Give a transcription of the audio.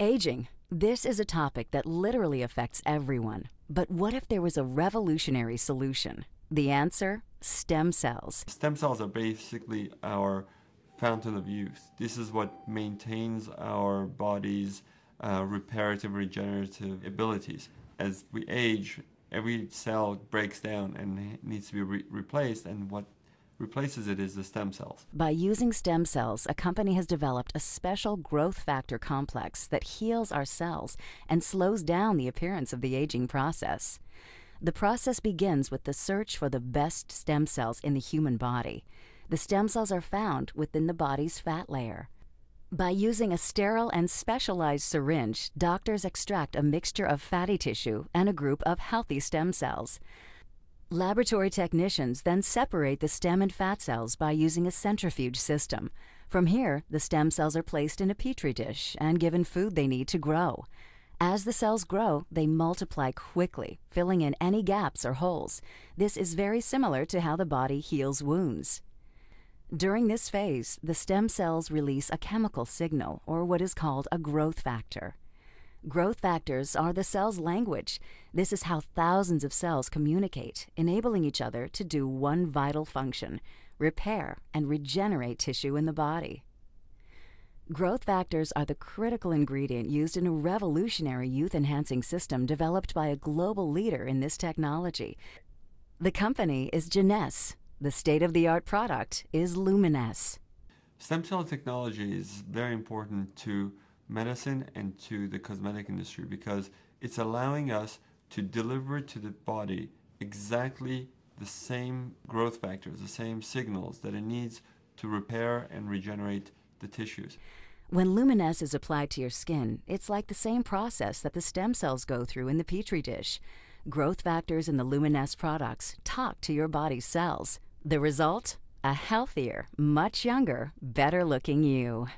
Aging. This is a topic that literally affects everyone. But what if there was a revolutionary solution? The answer? Stem cells. Stem cells are basically our fountain of youth. This is what maintains our body's reparative, regenerative abilities. As we age, every cell breaks down and needs to be replaced, and what replaces it is the stem cells. By using stem cells, a company has developed a special growth factor complex that heals our cells and slows down the appearance of the aging process. The process begins with the search for the best stem cells in the human body. The stem cells are found within the body's fat layer. By using a sterile and specialized syringe, doctors extract a mixture of fatty tissue and a group of healthy stem cells. Laboratory technicians then separate the stem and fat cells by using a centrifuge system. From here, the stem cells are placed in a petri dish and given food they need to grow. As the cells grow, they multiply quickly, filling in any gaps or holes. This is very similar to how the body heals wounds. During this phase, the stem cells release a chemical signal, or what is called a growth factor. Growth factors are the cell's language. This is how thousands of cells communicate, enabling each other to do one vital function: repair and regenerate tissue in the body. Growth factors are the critical ingredient used in a revolutionary youth-enhancing system developed by a global leader in this technology. The company is Geneos. The state-of-the-art product is Luminesce. Stem cell technology is very important to medicine and to the cosmetic industry because it's allowing us to deliver to the body exactly the same growth factors, the same signals that it needs to repair and regenerate the tissues. When Luminesce is applied to your skin, it's like the same process that the stem cells go through in the petri dish. Growth factors in the Luminesce products talk to your body's cells. The result? A healthier, much younger, better-looking you.